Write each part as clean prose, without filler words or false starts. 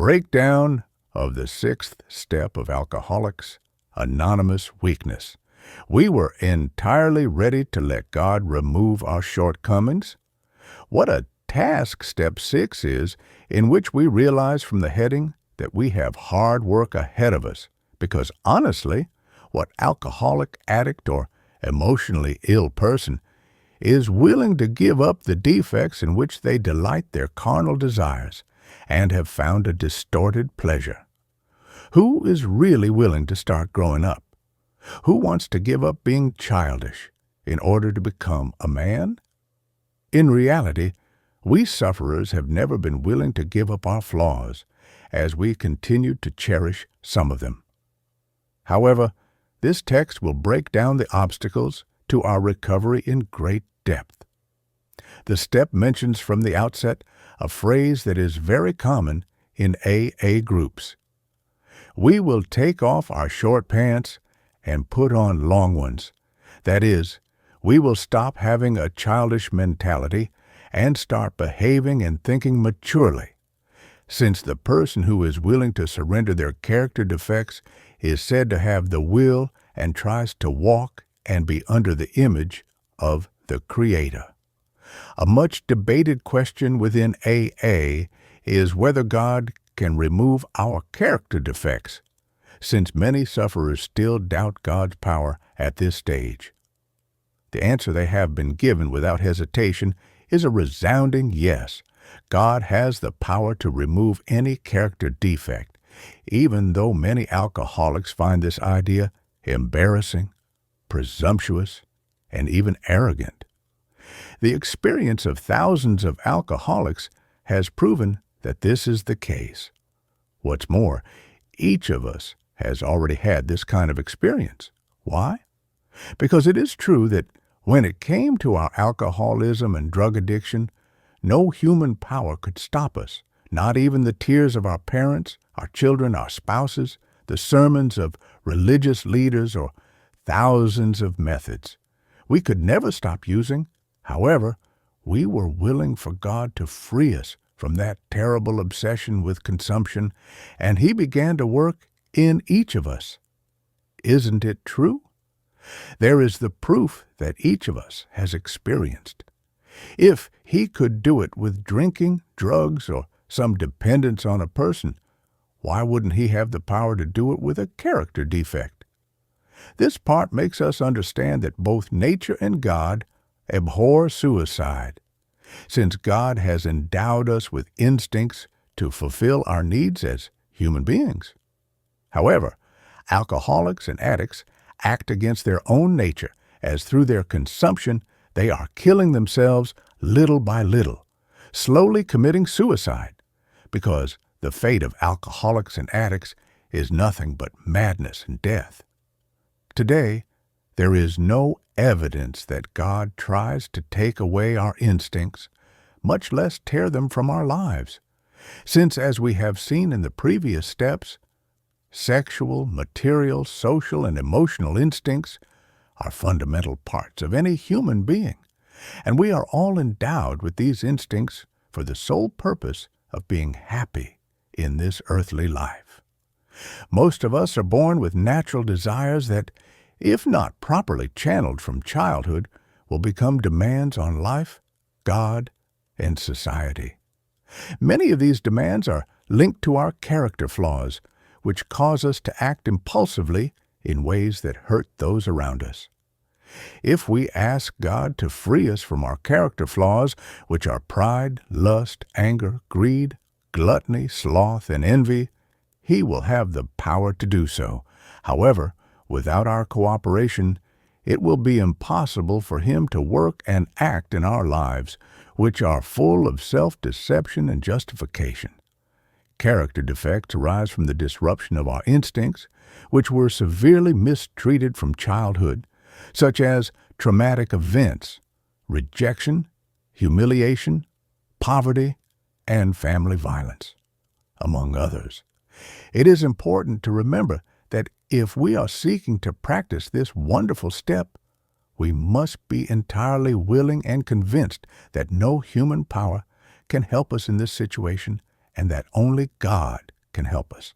Breakdown of the sixth step of Alcoholics Anonymous weakness. We were entirely ready to let God remove our shortcomings. What a task step 6 is, in which we realize from the heading that we have hard work ahead of us, because honestly, what alcoholic, addict, or emotionally ill person is willing to give up the defects in which they delight their carnal desires and have found a distorted pleasure? Who is really willing to start growing up? Who wants to give up being childish in order to become a man? In reality, we sufferers have never been willing to give up our flaws, as we continue to cherish some of them. However, this text will break down the obstacles to our recovery in great depth. The step mentions from the outset a phrase that is very common in AA groups. We will take off our short pants and put on long ones. That is, we will stop having a childish mentality and start behaving and thinking maturely. Since the person who is willing to surrender their character defects is said to have the will and tries to walk and be under the image of the Creator. A much debated question within AA is whether God can remove our character defects, since many sufferers still doubt God's power at this stage. The answer they have been given without hesitation is a resounding yes. God has the power to remove any character defect, even though many alcoholics find this idea embarrassing, presumptuous, and even arrogant. The experience of thousands of alcoholics has proven that this is the case. What's more, each of us has already had this kind of experience. Why? Because it is true that when it came to our alcoholism and drug addiction, no human power could stop us, not even the tears of our parents, our children, our spouses, the sermons of religious leaders, or thousands of methods. We could never stop using. However, we were willing for God to free us from that terrible obsession with consumption, and He began to work in each of us. Isn't it true? There is the proof that each of us has experienced. If He could do it with drinking, drugs, or some dependence on a person, why wouldn't He have the power to do it with a character defect? This part makes us understand that both nature and God abhor suicide, since God has endowed us with instincts to fulfill our needs as human beings. However, alcoholics and addicts act against their own nature, as through their consumption they are killing themselves little by little, slowly committing suicide, because the fate of alcoholics and addicts is nothing but madness and death. Today, there is no evidence that God tries to take away our instincts, much less tear them from our lives, since, as we have seen in the previous steps, sexual, material, social, and emotional instincts are fundamental parts of any human being, and we are all endowed with these instincts for the sole purpose of being happy in this earthly life. Most of us are born with natural desires that, if not properly channeled from childhood, will become demands on life, God, and society. Many of these demands are linked to our character flaws, which cause us to act impulsively in ways that hurt those around us. If we ask God to free us from our character flaws, which are pride, lust, anger, greed, gluttony, sloth, and envy, He will have the power to do so. However, without our cooperation, it will be impossible for Him to work and act in our lives, which are full of self-deception and justification. Character defects arise from the disruption of our instincts, which were severely mistreated from childhood, such as traumatic events, rejection, humiliation, poverty, and family violence, among others. It is important to remember that if we are seeking to practice this wonderful step, we must be entirely willing and convinced that no human power can help us in this situation and that only God can help us.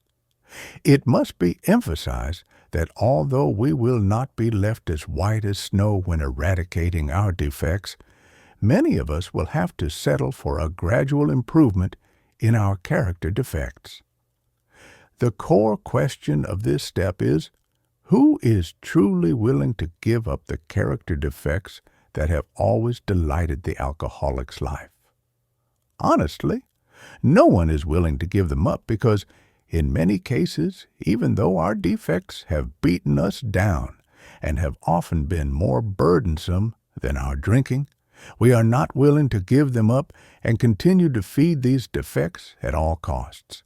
It must be emphasized that although we will not be left as white as snow when eradicating our defects, many of us will have to settle for a gradual improvement in our character defects. The core question of this step is, who is truly willing to give up the character defects that have always delighted the alcoholic's life? Honestly, no one is willing to give them up because, in many cases, even though our defects have beaten us down and have often been more burdensome than our drinking, we are not willing to give them up and continue to feed these defects at all costs.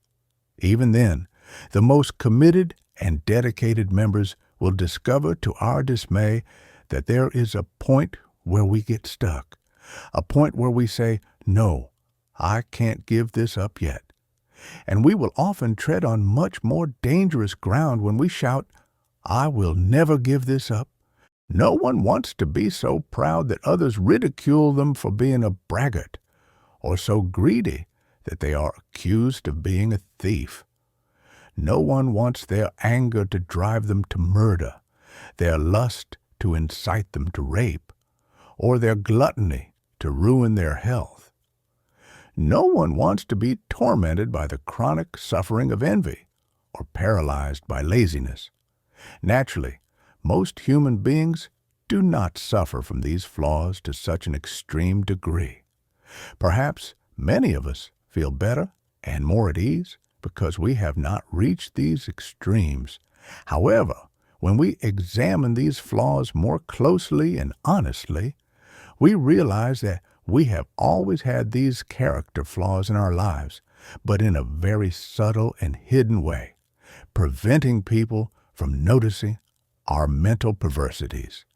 Even then, the most committed and dedicated members will discover to our dismay that there is a point where we get stuck, a point where we say, "No, I can't give this up yet." And we will often tread on much more dangerous ground when we shout, "I will never give this up." No one wants to be so proud that others ridicule them for being a braggart, or so greedy that they are accused of being a thief. No one wants their anger to drive them to murder, their lust to incite them to rape, or their gluttony to ruin their health. No one wants to be tormented by the chronic suffering of envy or paralyzed by laziness. Naturally, most human beings do not suffer from these flaws to such an extreme degree. Perhaps many of us feel better and more at ease because we have not reached these extremes. However, when we examine these flaws more closely and honestly, we realize that we have always had these character flaws in our lives, but in a very subtle and hidden way, preventing people from noticing our mental perversities.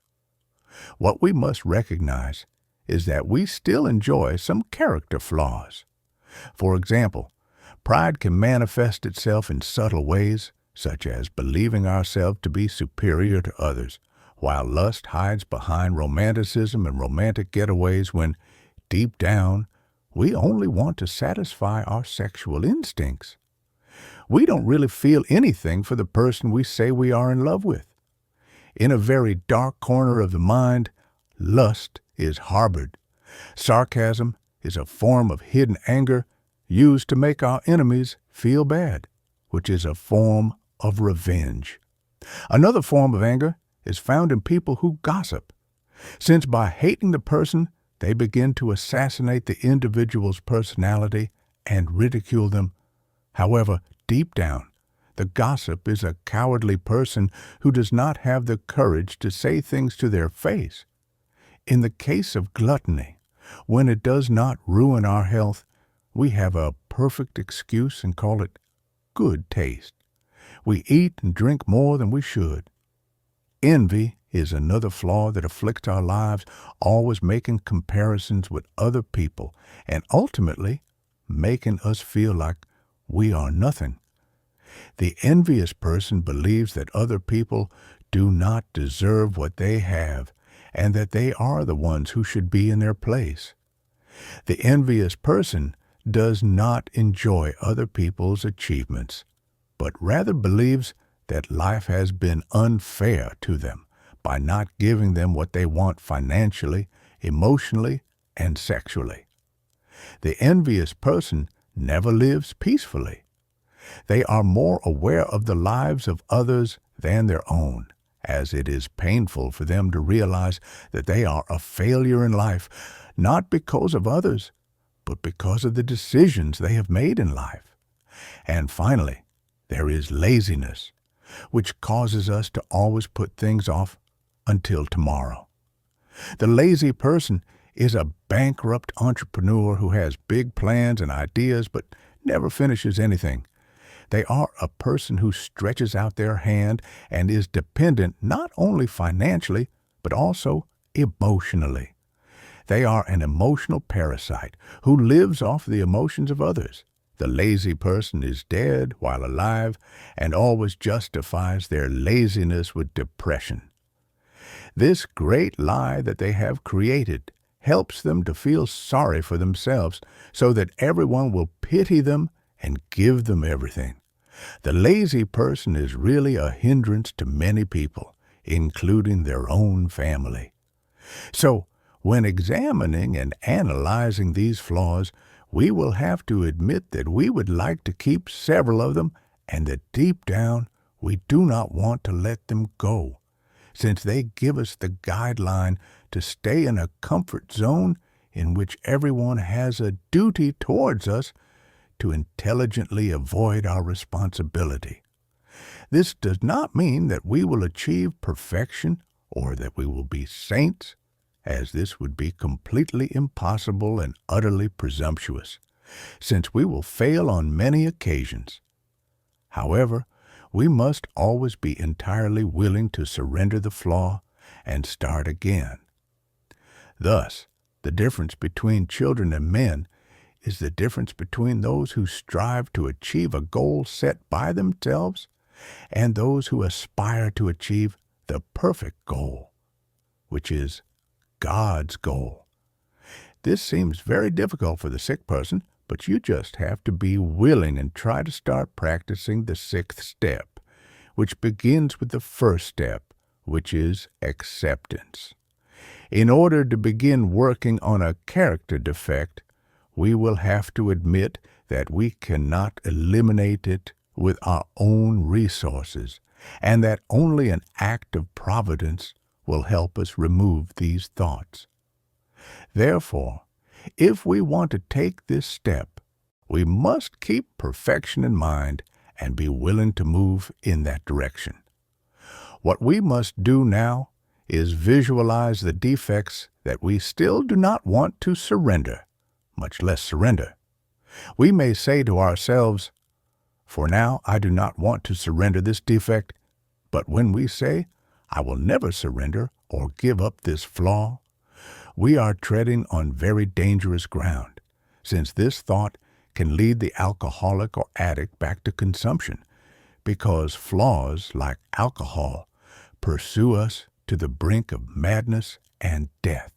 What we must recognize is that we still enjoy some character flaws. For example, pride can manifest itself in subtle ways, such as believing ourselves to be superior to others, while lust hides behind romanticism and romantic getaways when, deep down, we only want to satisfy our sexual instincts. We don't really feel anything for the person we say we are in love with. In a very dark corner of the mind, lust is harbored. Sarcasm is a form of hidden anger used to make our enemies feel bad, which is a form of revenge. Another form of anger is found in people who gossip, since by hating the person, they begin to assassinate the individual's personality and ridicule them. However, deep down, the gossip is a cowardly person who does not have the courage to say things to their face. In the case of gluttony, when it does not ruin our health, we have a perfect excuse and call it good taste. We eat and drink more than we should. Envy is another flaw that afflicts our lives, always making comparisons with other people and ultimately making us feel like we are nothing. The envious person believes that other people do not deserve what they have and that they are the ones who should be in their place. The envious person does not enjoy other people's achievements, but rather believes that life has been unfair to them by not giving them what they want financially, emotionally, and sexually. The envious person never lives peacefully. They are more aware of the lives of others than their own, as it is painful for them to realize that they are a failure in life, not because of others, but because of the decisions they have made in life. And finally, there is laziness, which causes us to always put things off until tomorrow. The lazy person is a bankrupt entrepreneur who has big plans and ideas but never finishes anything. They are a person who stretches out their hand and is dependent not only financially, but also emotionally. They are an emotional parasite who lives off the emotions of others. The lazy person is dead while alive and always justifies their laziness with depression. This great lie that they have created helps them to feel sorry for themselves so that everyone will pity them and give them everything. The lazy person is really a hindrance to many people, including their own family. So, when examining and analyzing these flaws, we will have to admit that we would like to keep several of them and that deep down we do not want to let them go, since they give us the guideline to stay in a comfort zone in which everyone has a duty towards us to intelligently avoid our responsibility. This does not mean that we will achieve perfection or that we will be saints, as this would be completely impossible and utterly presumptuous, since we will fail on many occasions. However, we must always be entirely willing to surrender the flaw and start again. Thus, the difference between children and men is the difference between those who strive to achieve a goal set by themselves and those who aspire to achieve the perfect goal, which is God's goal. This seems very difficult for the sick person, but you just have to be willing and try to start practicing the sixth step, which begins with the first step, which is acceptance. In order to begin working on a character defect, we will have to admit that we cannot eliminate it with our own resources, and that only an act of providence will help us remove these thoughts. Therefore, if we want to take this step, we must keep perfection in mind and be willing to move in that direction. What we must do now is visualize the defects that we still do not want to surrender, much less surrender. We may say to ourselves, "For now I do not want to surrender this defect," but when we say, "I will never surrender or give up this flaw," we are treading on very dangerous ground, since this thought can lead the alcoholic or addict back to consumption, because flaws, like alcohol, pursue us to the brink of madness and death.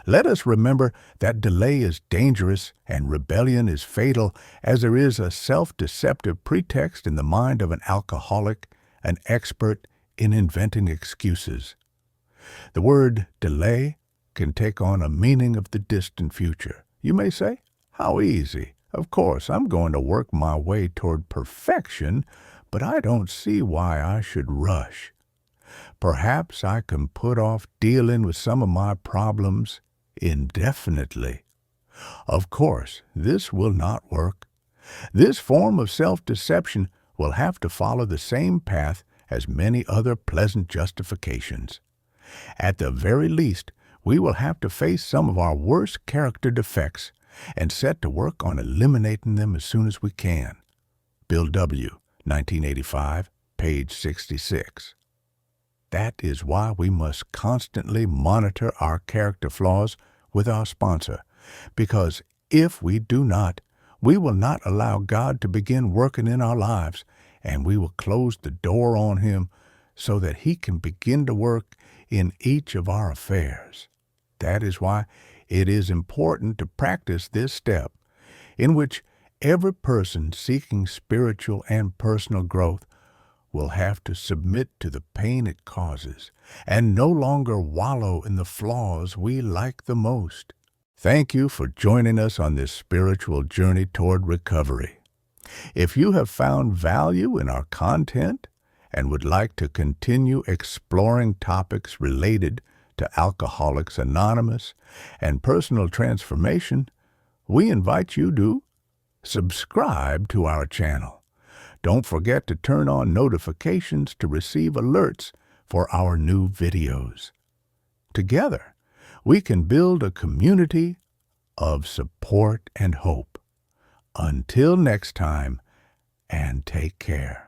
Let us remember that delay is dangerous and rebellion is fatal, as there is a self-deceptive pretext in the mind of an alcoholic, an expert in inventing excuses. The word delay can take on a meaning of the distant future. You may say, "How easy. Of course, I'm going to work my way toward perfection, but I don't see why I should rush. Perhaps I can put off dealing with some of my problems indefinitely." Of course, this will not work. This form of self-deception will have to follow the same path as many other pleasant justifications. At the very least, we will have to face some of our worst character defects and set to work on eliminating them as soon as we can. Bill W., 1985, page 66. That is why we must constantly monitor our character flaws with our sponsor, because if we do not, we will not allow God to begin working in our lives, and we will close the door on Him so that He can begin to work in each of our affairs. That is why it is important to practice this step, in which every person seeking spiritual and personal growth will have to submit to the pain it causes and no longer wallow in the flaws we like the most. Thank you for joining us on this spiritual journey toward recovery. If you have found value in our content and would like to continue exploring topics related to Alcoholics Anonymous and personal transformation, we invite you to subscribe to our channel. Don't forget to turn on notifications to receive alerts for our new videos. Together, we can build a community of support and hope. Until next time, and take care.